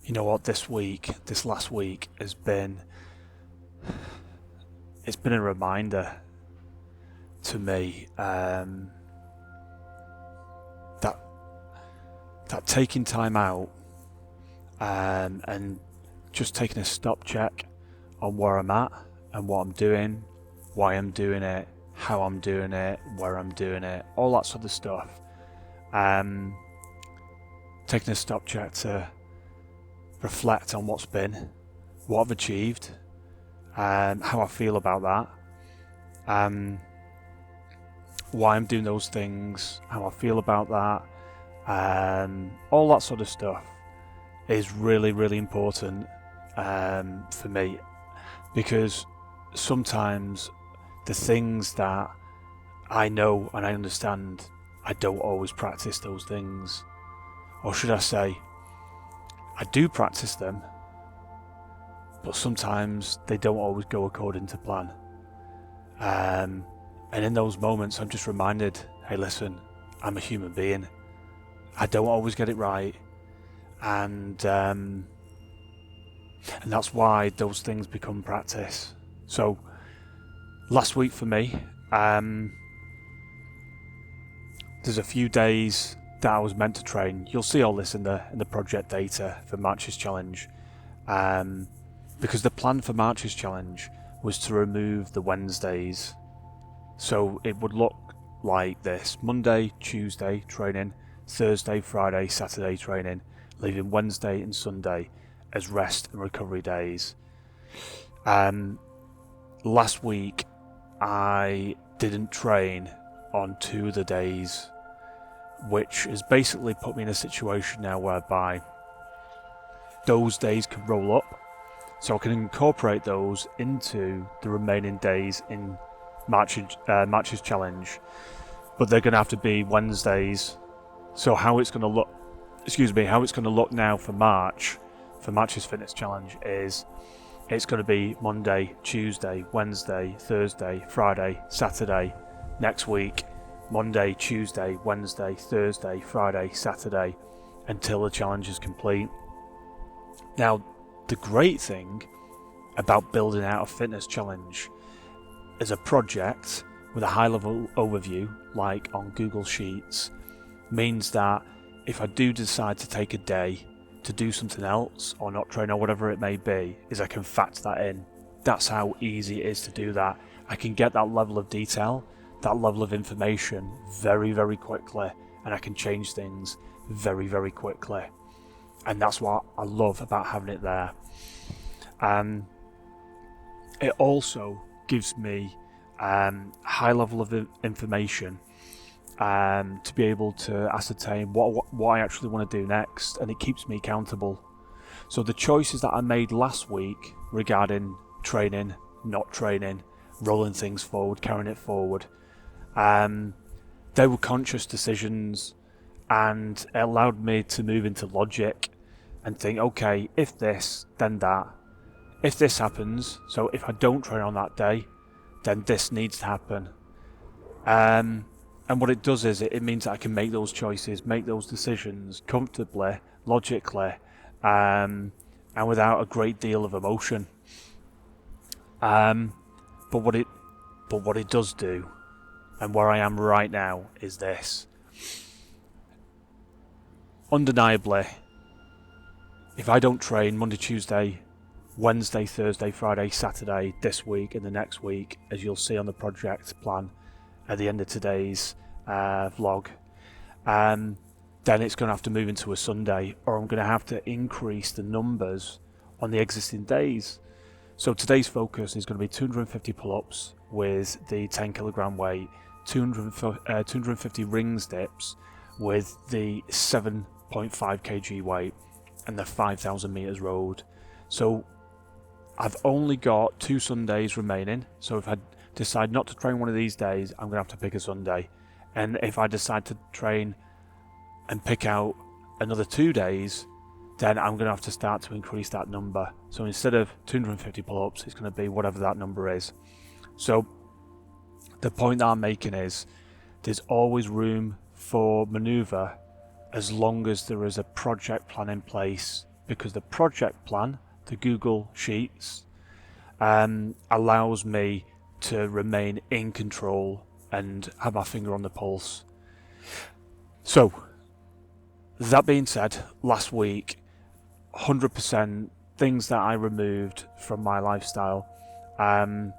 You know what, this last week it's been a reminder to me that taking time out and just taking a stop check on where I'm at and what I'm doing, why I'm doing it, how I'm doing it, where I'm doing it, all that sort of stuff. Taking a stop check to reflect on what's been, what I've achieved, how I feel about that, why I'm doing those things, how I feel about that, all that sort of stuff is really, really important for me, because sometimes the things that I know and I understand, I don't always practice those things. Or should I say, I do practice them, but sometimes they don't always go according to plan. And in those moments, I'm just reminded, hey, listen, I'm a human being. I don't always get it right. And that's why those things become practice. So, last week for me, there's a few days that I was meant to train. You'll see all this in the project data for March's challenge, because the plan for March's challenge was to remove the Wednesdays. So it would look like this: Monday, Tuesday training, Thursday, Friday, Saturday training, leaving Wednesday and Sunday as rest and recovery days. Last week I didn't train on 2 of the days, which has basically put me in a situation now whereby those days can roll up, so I can incorporate those into the remaining days in March's challenge, but they're going to have to be Wednesdays. So how it's going to look now for March's fitness challenge is it's going to be Monday, Tuesday, Wednesday, Thursday, Friday, Saturday. Next week, Monday, Tuesday, Wednesday, Thursday, Friday, Saturday, until the challenge is complete. Now, the great thing about building out a fitness challenge as a project with a high-level overview, like on Google Sheets, means that if I do decide to take a day to do something else or not train or whatever it may be, is I can factor that in. That's how easy it is to do that. I can get that level of detail, that level of information very, very quickly, and I can change things very, very quickly. And that's what I love about having it there. It also gives me high level of information to be able to ascertain what I actually want to do next, and it keeps me accountable. So the choices that I made last week regarding training, not training, rolling things forward, carrying it forward, they were conscious decisions, and it allowed me to move into logic and think, okay, if this, then that. If this happens, so if I don't train on that day, then this needs to happen. And what it does is it means that I can make those choices, make those decisions comfortably, logically, and without a great deal of emotion. But what it does do, and where I am right now, is this. Undeniably, if I don't train Monday, Tuesday, Wednesday, Thursday, Friday, Saturday this week and the next week, as you'll see on the project plan at the end of today's vlog, then it's going to have to move into a Sunday, or I'm going to have to increase the numbers on the existing days. So today's focus is going to be 250 pull-ups with the 10 kilogram weight, 250 rings dips with the 7.5 kg weight, and the 5,000 meters rowed. So I've only got 2 Sundays remaining, so if I decide not to train one of these days, I'm going to have to pick a Sunday. And if I decide to train and pick out another 2 days, then I'm going to have to start to increase that number. So instead of 250 pull-ups, it's going to be whatever that number is. So the point that I'm making is there's always room for manoeuvre as long as there is a project plan in place because the project plan, the Google Sheets, allows me to remain in control and have my finger on the pulse. So, that being said, last week, 100% things that I removed from my lifestyle, and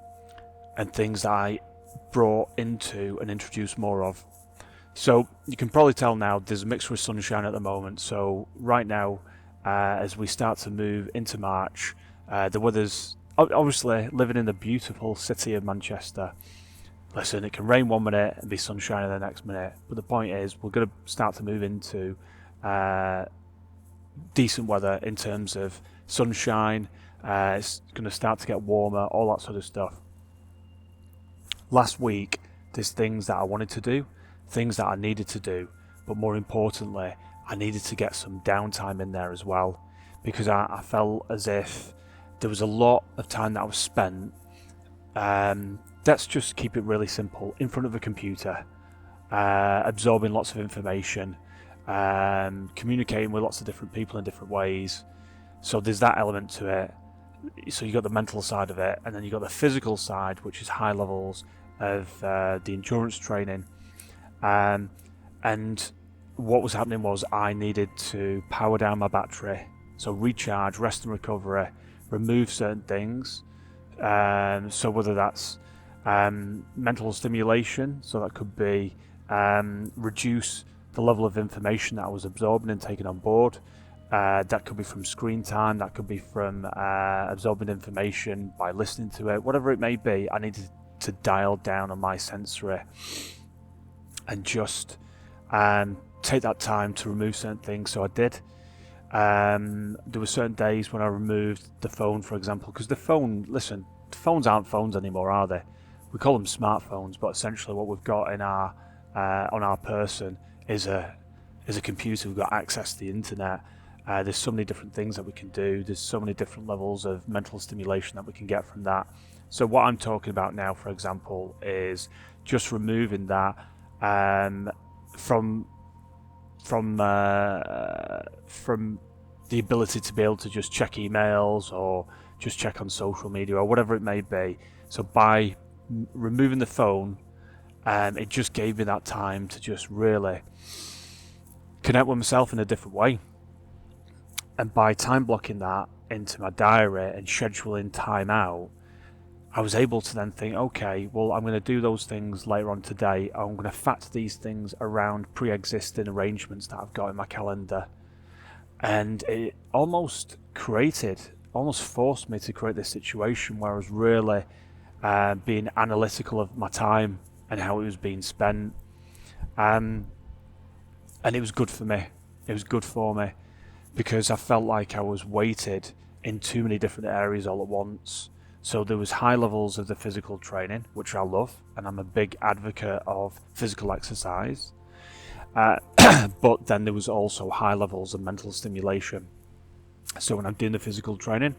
things that I brought into and introduced more of. So you can probably tell now there's a mixture of sunshine at the moment. So right now, as we start to move into March, the weather's obviously, living in the beautiful city of Manchester. Listen, it can rain one minute and be sunshine the next minute, but the point is we're going to start to move into decent weather in terms of sunshine. It's going to start to get warmer, all that sort of stuff. Last week, there's things that I wanted to do, things that I needed to do, but more importantly, I needed to get some downtime in there as well, because I felt as if there was a lot of time that I was spent, let's just keep it really simple, in front of a computer, absorbing lots of information, communicating with lots of different people in different ways. So there's that element to it. So you got the mental side of it, and then you got the physical side, which is high levels of the endurance training. And what was happening was I needed to power down my battery, so recharge, rest and recovery, remove certain things. So whether that's mental stimulation, so that could be reduce the level of information that I was absorbing and taking on board. That could be from screen time, that could be from absorbing information by listening to it, whatever it may be. I needed to dial down on my sensory and just take that time to remove certain things. So I did. There were certain days when I removed the phone, for example, because the phones aren't phones anymore, are they? We call them smartphones, but essentially what we've got in our on our person is a computer. We've got access to the internet. There's so many different things that we can do. There's so many different levels of mental stimulation that we can get from that. So what I'm talking about now, for example, is just removing that from the ability to be able to just check emails or just check on social media or whatever it may be. So by removing the phone, it just gave me that time to just really connect with myself in a different way. And by time blocking that into my diary and scheduling time out, I was able to then think, okay, well, I'm going to do those things later on today. I'm going to factor these things around pre-existing arrangements that I've got in my calendar. And it almost forced me to create this situation where I was really being analytical of my time and how it was being spent. And it was good for me. It was good for me because I felt like I was weighted in too many different areas all at once. So there was high levels of the physical training, which I love, and I'm a big advocate of physical exercise. But then there was also high levels of mental stimulation. So when I'm doing the physical training,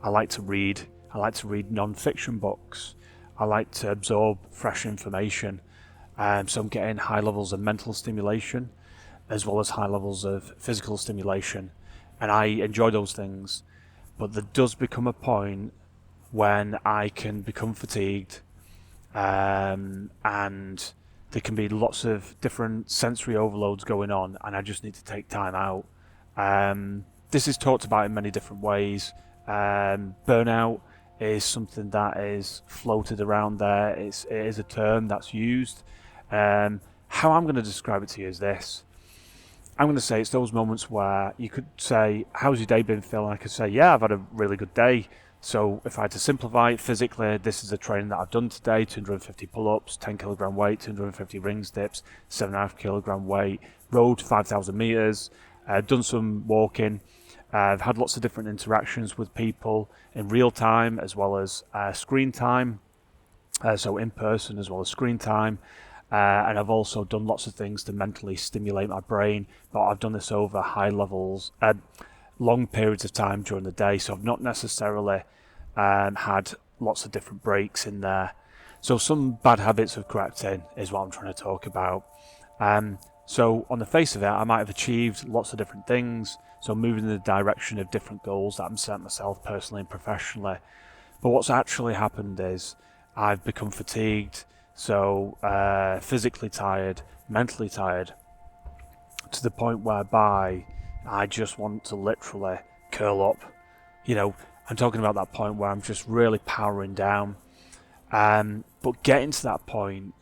I like to read non-fiction books. I like to absorb fresh information. So I'm getting high levels of mental stimulation as well as high levels of physical stimulation. And I enjoy those things. But there does become a point when I can become fatigued, and there can be lots of different sensory overloads going on, and I just need to take time out. This is talked about in many different ways. Burnout is something that is floated around there. It is a term that's used. How I'm going to describe it to you is this. I'm going to say it's those moments where you could say, how's your day been, Phil? And I could say, yeah, I've had a really good day. So if I had to simplify it physically, this is the training that I've done today: 250 pull-ups, 10 kilogram weight, 250 rings dips, 7.5 kilogram weight, rode 5,000 meters, done some walking. I've had lots of different interactions with people in real time as well as screen time, so in person as well as screen time. And I've also done lots of things to mentally stimulate my brain, but I've done this over high levels, long periods of time during the day, so I've not necessarily had lots of different breaks in there. So some bad habits have crept in is what I'm trying to talk about. So on the face of it, I might have achieved lots of different things, so moving in the direction of different goals that I'm setting myself personally and professionally. But what's actually happened is I've become fatigued, so physically tired, mentally tired, to the point whereby I just want to literally curl up. I'm talking about that point where I'm just really powering down. But getting to that point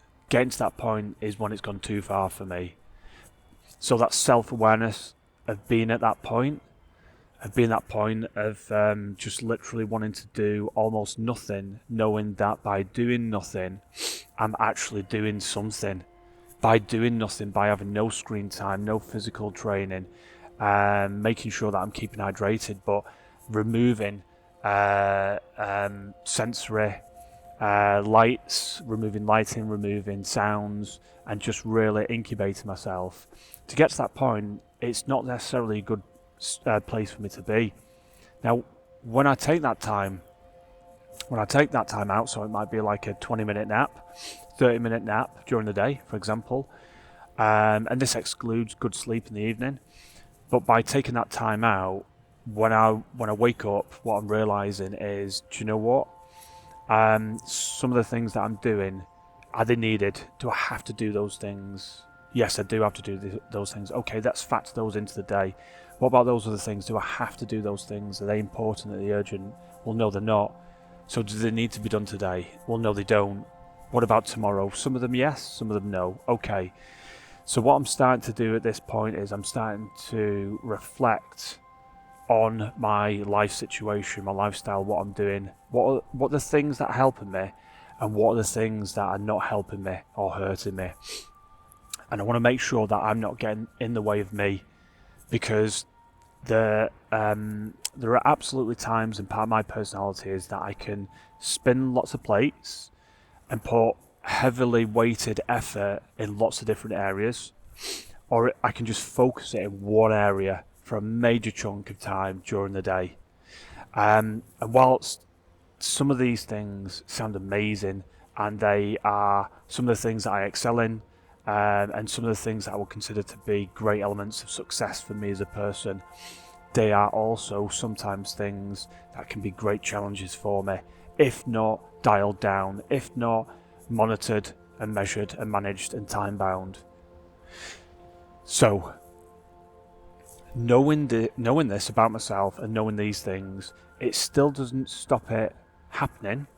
is when it's gone too far for me. So that self-awareness of being at that point, of just literally wanting to do almost nothing, knowing that by doing nothing, I'm actually doing something. By doing nothing, by having no screen time, no physical training, making sure that I'm keeping hydrated, but removing sensory lights, removing lighting, removing sounds, and just really incubating myself. To get to that point, it's not necessarily a good place for me to be. Now, when I take that time out, so it might be like a 20-minute nap, 30-minute nap during the day, for example, and this excludes good sleep in the evening. But by taking that time out, when I wake up, what I'm realizing is, do you know what? Some of the things that I'm doing, are they needed? Do I have to do those things? Yes, I do have to do those things. Okay, let's factor those into the day. What about those other things? Do I have to do those things? Are they important? Are they urgent? Well, no, they're not. So do they need to be done today? Well, no, they don't. What about tomorrow? Some of them yes, some of them no. Okay. So what I'm starting to do at this point is I'm starting to reflect on my life situation, my lifestyle, what I'm doing, what are the things that are helping me, and what are the things that are not helping me or hurting me. And I want to make sure that I'm not getting in the way of me, because there are absolutely times, and part of my personality is that I can spin lots of plates and put heavily weighted effort in lots of different areas, or I can just focus it in one area for a major chunk of time during the day. And whilst some of these things sound amazing, and they are some of the things that I excel in, and some of the things that I would consider to be great elements of success for me as a person, they are also sometimes things that can be great challenges for me, if not dialed down, if not monitored and measured and managed and time bound. So knowing this about myself and knowing these things, it still doesn't stop it happening.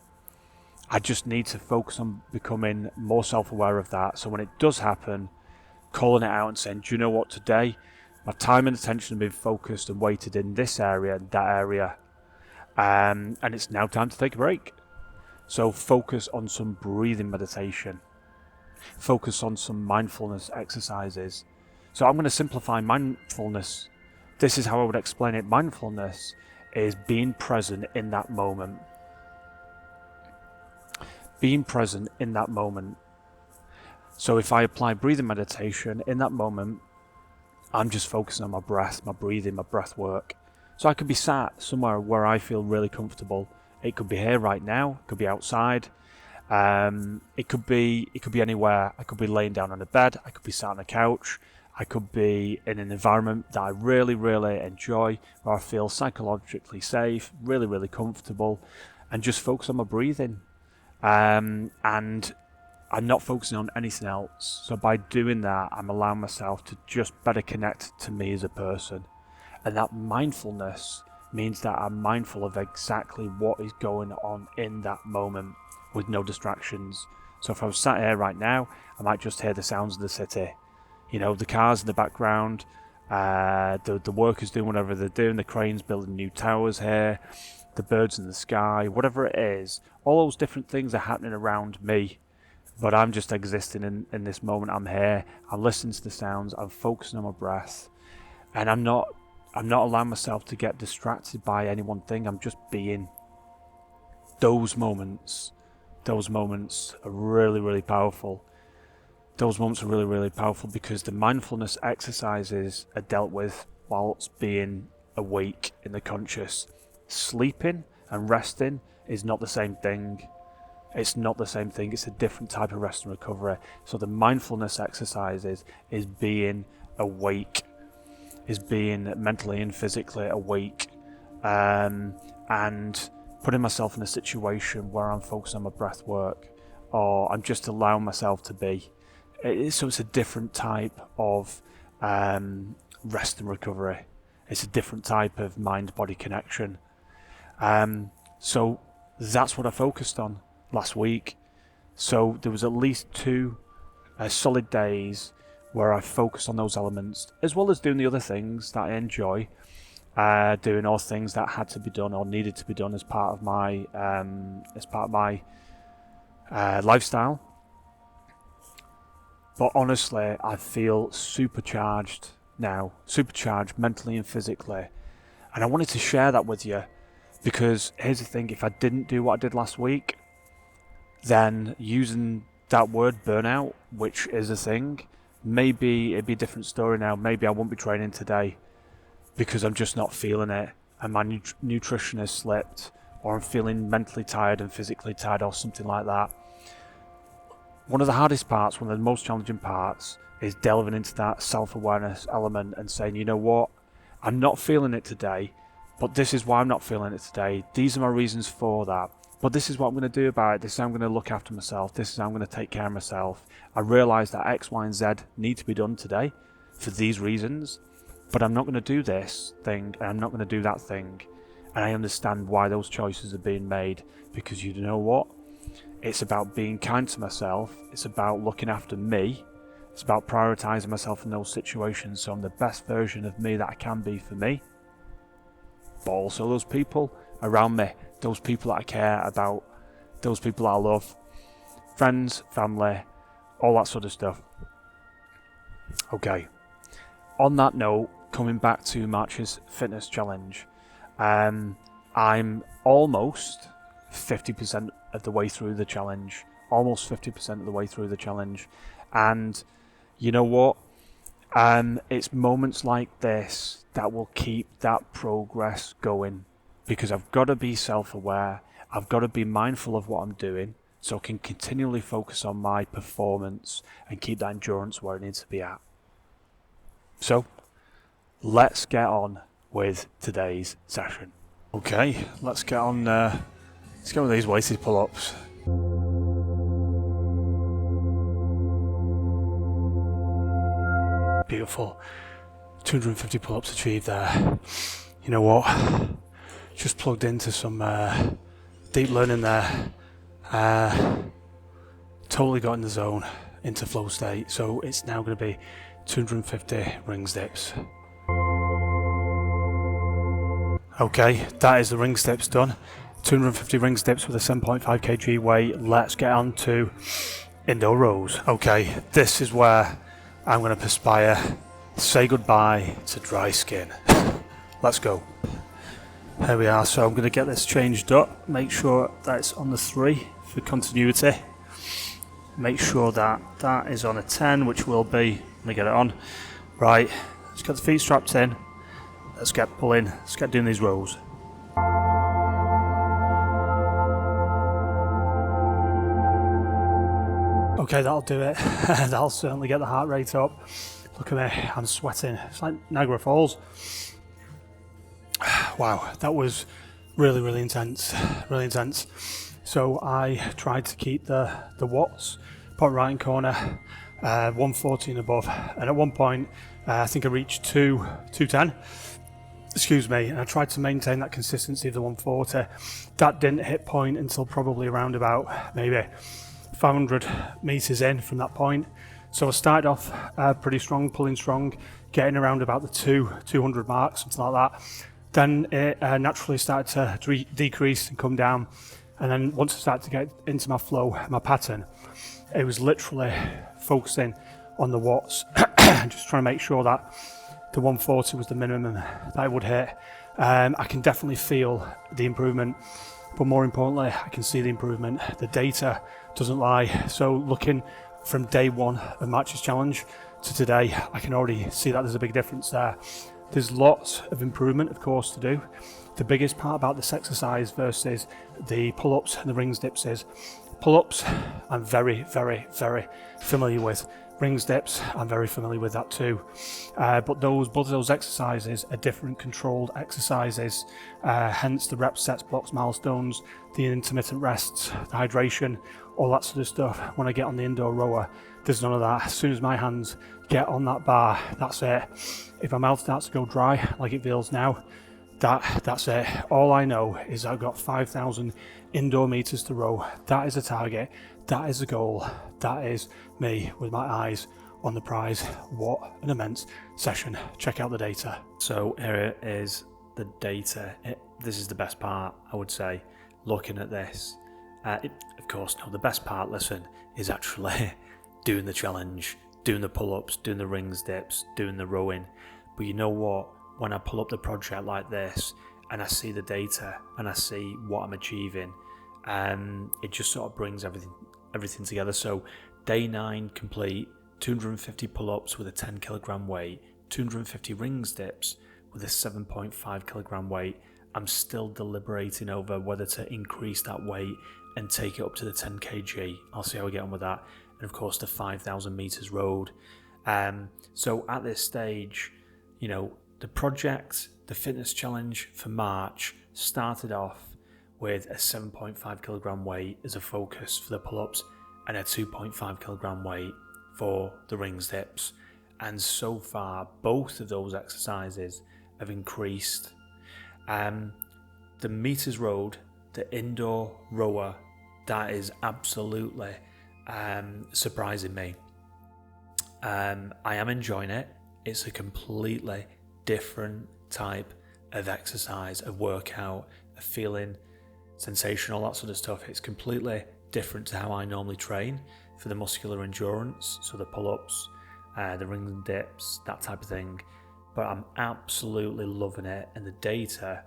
I just need to focus on becoming more self-aware of that. So when it does happen, calling it out and saying, do you know what, today my time and attention have been focused and weighted in this area and that area, and it's now time to take a break. So focus on some breathing meditation. Focus on some mindfulness exercises. So I'm going to simplify mindfulness. This is how I would explain it. Mindfulness is being present in that moment. Being present in that moment. So if I apply breathing meditation in that moment, I'm just focusing on my breath, my breathing, my breath work. So I could be sat somewhere where I feel really comfortable. It could be here right now, it could be outside. It could be anywhere. I could be laying down on a bed, I could be sat on a couch, I could be in an environment that I really, really enjoy, where I feel psychologically safe, really, really comfortable, and just focus on my breathing. And I'm not focusing on anything else. So by doing that, I'm allowing myself to just better connect to me as a person. And that mindfulness means that I'm mindful of exactly what is going on in that moment with no distractions. So if I was sat here right now, I might just hear the sounds of the city. The cars in the background, the workers doing whatever they're doing, the cranes building new towers here, the birds in the sky, whatever it is, all those different things are happening around me, but I'm just existing in this moment. I'm here, I'm listening to the sounds, I'm focusing on my breath, and I'm not allowing myself to get distracted by any one thing. I'm just being. Those moments are really, really powerful. Those moments are really, really powerful because the mindfulness exercises are dealt with whilst being awake in the conscious. Sleeping and resting is not the same thing. It's not the same thing. It's a different type of rest and recovery. So the mindfulness exercises is being awake, is being mentally and physically awake, and putting myself in a situation where I'm focused on my breath work, or I'm just allowing myself to be. So it's a different type of rest and recovery. It's a different type of mind-body connection. So that's what I focused on last week. So there was at least 2 solid days where I focused on those elements, as well as doing the other things that I enjoy, doing all things that had to be done or needed to be done as part of my lifestyle. But honestly, I feel supercharged now, supercharged mentally and physically, and I wanted to share that with you, because here's the thing: if I didn't do what I did last week, then using that word burnout, which is a thing, maybe it'd be a different story now. Maybe I won't be training today because I'm just not feeling it, and my nutrition has slipped, or I'm feeling mentally tired and physically tired, or something like that. One of the hardest parts, one of the most challenging parts, is delving into that self-awareness element and saying, you know what, I'm not feeling it today, but this is why I'm not feeling it today. These are my reasons for that. But this is what I'm going to do about it. This is how I'm going to look after myself. This is how I'm going to take care of myself. I realise that X, Y, and Z need to be done today for these reasons, but I'm not going to do this thing, and I'm not going to do that thing. And I understand why those choices are being made, because you know what? It's about being kind to myself. It's about looking after me. It's about prioritising myself in those situations so I'm the best version of me that I can be for me. But also those people around me, those people that I care about, those people that I love, friends, family, all that sort of stuff. Okay, on that note, coming back to March's fitness challenge, I'm almost 50% of the way through the challenge, and you know what, it's moments like this that will keep that progress going, because I've got to be self-aware, I've got to be mindful of what I'm doing, so I can continually focus on my performance and keep that endurance where it needs to be at. So let's get on with today's session. Okay, let's get on with these weighted pull-ups. Beautiful. 250 pull-ups achieved there. You know what? Just plugged into some deep learning there. Totally got in the zone, into flow state. So it's now going to be 250 rings dips. Okay, that is the rings dips done. 250 rings dips with a 7.5 kg weight. Let's get on to indoor rows. Okay, this is where I'm going to perspire, say goodbye to dry skin. Let's go. Here we are. So I'm going to get this changed up. Make sure that it's on the 3 for continuity. Make sure that that is on a 10, which will be, let me get it on. Right, let's get the feet strapped in. Let's get pulling. Let's get doing these rows. Okay, that'll do it. That'll certainly get the heart rate up. Look at me, I'm sweating. It's like Niagara Falls. Wow, that was really, really intense. Really intense. So I tried to keep the watts, bottom right hand corner, 140 and above. And at one point, I think I reached 210. Excuse me, and I tried to maintain that consistency of the 140. That didn't hit point until probably around about maybe 500 meters in from that point. So I started off pretty strong, pulling strong, getting around about the 200 mark, something like that. Then it naturally started to decrease and come down. And then once I started to get into my flow, my pattern, it was literally focusing on the watts, just trying to make sure that the 140 was the minimum that I would hit. I can definitely feel the improvement, but more importantly, I can see the improvement. The data doesn't lie. So looking from day one of March's challenge to today, I can already see that there's a big difference there. There's lots of improvement, of course, to do. The biggest part about this exercise versus the pull-ups and the rings dips is Pull-ups, I'm very, very, very familiar with. Rings dips, I'm very familiar with that too. But both of those exercises are different controlled exercises, hence the reps, sets, blocks, milestones, the intermittent rests, the hydration, all that sort of stuff. When I get on the indoor rower, there's none of that. As soon as my hands get on that bar, that's it. If my mouth starts to go dry, like it feels now, that's it. All I know is I've got 5,000 indoor meters to row. That is a target. That is a goal. That is me with my eyes on the prize. What an immense session. Check out the data. So here is the data. This is the best part, I would say, looking at this. Of course, no, the best part, listen, is actually doing the challenge, doing the pull-ups, doing the rings dips, doing the rowing. But you know what? When I pull up the project like this and I see the data and I see what I'm achieving, it just sort of brings everything together. So day 9 complete, 250 pull-ups with a 10 kilogram weight, 250 rings dips with a 7.5 kilogram weight. I'm still deliberating over whether to increase that weight and take it up to the 10 kg. I'll see how we get on with that. And of course the 5,000 meters rowed. So at this stage, you know, the project, the fitness challenge for March, started off with a 7.5 kilogram weight as a focus for the pull-ups and a 2.5 kilogram weight for the rings dips. And so far, both of those exercises have increased. The meters rowed, the indoor rower, that is absolutely surprising me. I am enjoying it. It's a completely different type of exercise, of workout, of feeling, sensation, all that sort of stuff. It's completely different to how I normally train for the muscular endurance, so the pull-ups, the ring dips, that type of thing. But I'm absolutely loving it, and the data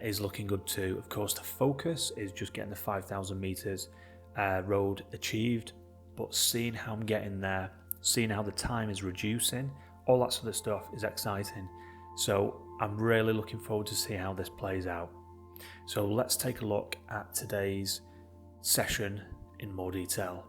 is looking good too. Of course, the focus is just getting the 5,000 meters rowed achieved, but seeing how I'm getting there, seeing how the time is reducing, all that sort of stuff is exciting. So I'm really looking forward to see how this plays out. So let's take a look at today's session in more detail.